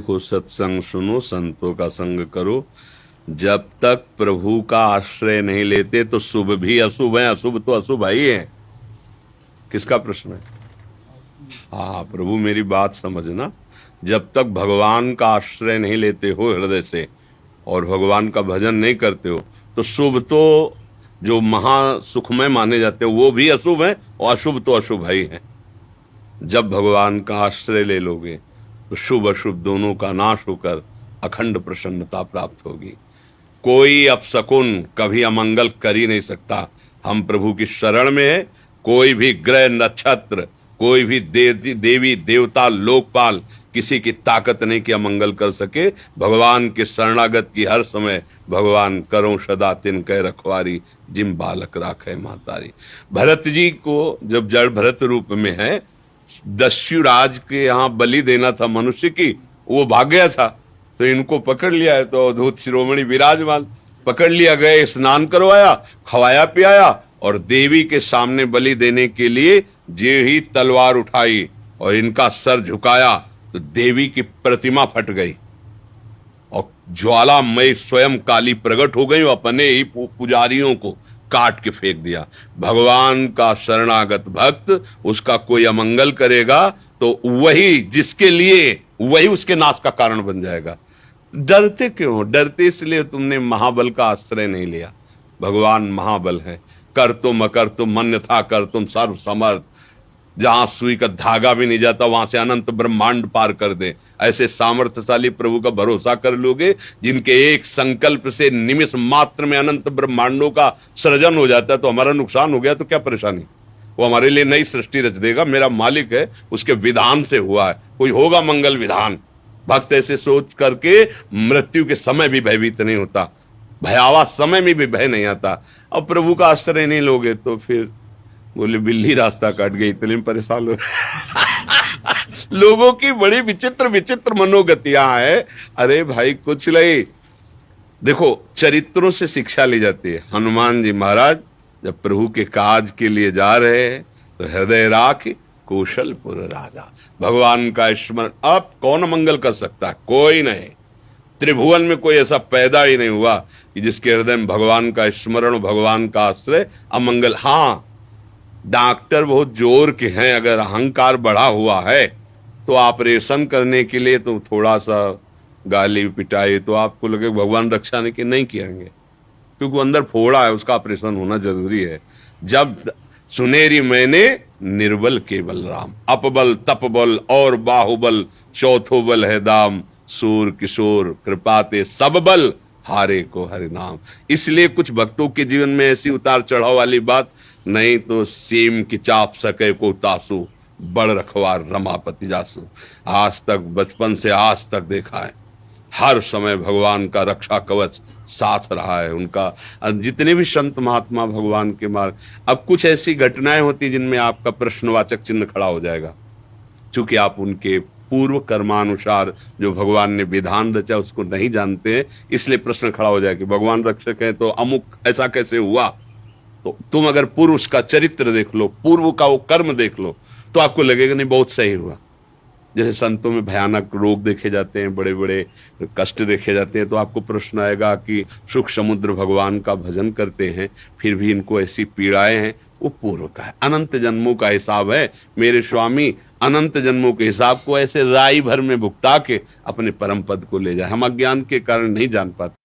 देखो, सत्संग सुनो, संतों का संग करो। जब तक प्रभु का आश्रय नहीं लेते तो शुभ भी अशुभ है, अशुभ तो अशुभ ही है। किसका प्रश्न है? हाँ प्रभु, मेरी बात समझना। जब तक भगवान का आश्रय नहीं लेते हो हृदय से और भगवान का भजन नहीं करते हो तो शुभ तो जो महा सुखमय माने जाते हो वो भी अशुभ है और अशुभ तो अशुभ ही है। जब भगवान का आश्रय ले लोगे तो शुभ अशुभ दोनों का नाश होकर अखंड प्रसन्नता प्राप्त होगी। कोई अपशकुन कभी अमंगल कर ही नहीं सकता। हम प्रभु की शरण में है। कोई भी ग्रह नक्षत्र, कोई भी देवी देवता लोकपाल किसी की ताकत नहीं कि अमंगल कर सके। भगवान के शरणागत की हर समय भगवान करो सदा तिनके रखवारी, जिम बालक राखे मातारी। भरत जी को जब जड़ भरत रूप में है, दस्युराज के यहाँ बलि देना था मनुष्य की, वो भाग गया था तो इनको पकड़ लिया है। तो अवधूत शिरोमणि विराजमान पकड़ लिया, गए, स्नान करवाया, खवाया पियाया और देवी के सामने बलि देने के लिए जे ही तलवार उठाई और इनका सर झुकाया तो देवी की प्रतिमा फट गई और ज्वालामय स्वयं काली प्रकट हो गई और अपने ही पुजारियों को काट के फेंक दिया। भगवान का शरणागत भक्त उसका कोई अमंगल करेगा तो वही जिसके लिए वही उसके नाश का कारण बन जाएगा। डरते क्यों? डरते इसलिए तुमने महाबल का आश्रय नहीं लिया। भगवान महाबल है। कर तुम अकर तुम अन्यथा कर तुम सर्व समर्थ। जहां सुई का धागा भी नहीं जाता वहां से अनंत ब्रह्मांड पार कर दे। ऐसे सामर्थ्यशाली प्रभु का भरोसा कर लोगे जिनके एक संकल्प से निमिष मात्र में अनंत ब्रह्मांडों का सृजन हो जाता है। तो हमारा नुकसान हो गया तो क्या परेशानी? वो हमारे लिए नई सृष्टि रच देगा। मेरा मालिक है, उसके विधान से हुआ है। कोई होगा मंगल विधान। भक्त ऐसे सोच करके मृत्यु के समय भी भयभीत नहीं होता, भयावह समय में भी भय नहीं आता। अब प्रभु का आश्रय नहीं लोगे तो फिर बोले बिल्ली रास्ता काट गई, इतने में परेशान हो लोगों की बड़ी विचित्र विचित्र मनोगतियां हैं। अरे भाई कुछ नहीं। देखो, चरित्रों से शिक्षा ली जाती है। हनुमान जी महाराज जब प्रभु के काज के लिए जा रहे हैं तो हृदय राख कौशलपुर राजा। भगवान का स्मरण। अब कौन मंगल कर सकता है? कोई नहीं। त्रिभुवन में कोई ऐसा पैदा ही नहीं हुआ कि जिसके हृदय में भगवान का स्मरण, भगवान का आश्रय अमंगल। हाँ, डॉक्टर बहुत जोर के हैं, अगर अहंकार बढ़ा हुआ है तो ऑपरेशन करने के लिए तो थोड़ा सा गाली पिटाई तो आपको लगे भगवान रक्षा नहीं किएंगे, क्योंकि अंदर फोड़ा है, उसका ऑपरेशन होना जरूरी है। जब सुनेरी मैंने निर्बल केवल राम, अपबल तपबल और बाहुबल चौथो बल है दाम। सूर किशोर कृपाते सब बल हारे को हरि नाम। इसलिए कुछ भक्तों के जीवन में ऐसी उतार चढ़ाव वाली बात नहीं तो सीम की चाप सके को तासु, बड़ रखवार रमापति जासु। आज तक, बचपन से आज तक देखा है, हर समय भगवान का रक्षा कवच साथ रहा है उनका। जितने भी संत महात्मा भगवान के मार्ग। अब कुछ ऐसी घटनाएं होती जिनमें आपका प्रश्नवाचक चिन्ह खड़ा हो जाएगा, क्योंकि आप उनके पूर्व कर्मानुसार जो भगवान ने विधान रचा उसको नहीं जानते हैं। इसलिए प्रश्न खड़ा हो जाए कि भगवान रक्षक है तो अमुक ऐसा कैसे हुआ। तो तुम अगर पूर्व उसका चरित्र देख लो, पूर्व का वो कर्म देख लो, तो आपको लगेगा नहीं बहुत सही हुआ। जैसे संतों में भयानक रोग देखे जाते हैं, बड़े बड़े कष्ट देखे जाते हैं, तो आपको प्रश्न आएगा कि सुख समुद्र भगवान का भजन करते हैं फिर भी इनको ऐसी पीड़ाएं हैं। वो पूर्व का है, अनंत जन्मों का हिसाब है। मेरे स्वामी अनंत जन्मों के हिसाब को ऐसे राई भर में भुगता के अपने परम पद को ले जाए। हम अज्ञान के कारण नहीं जान पाते।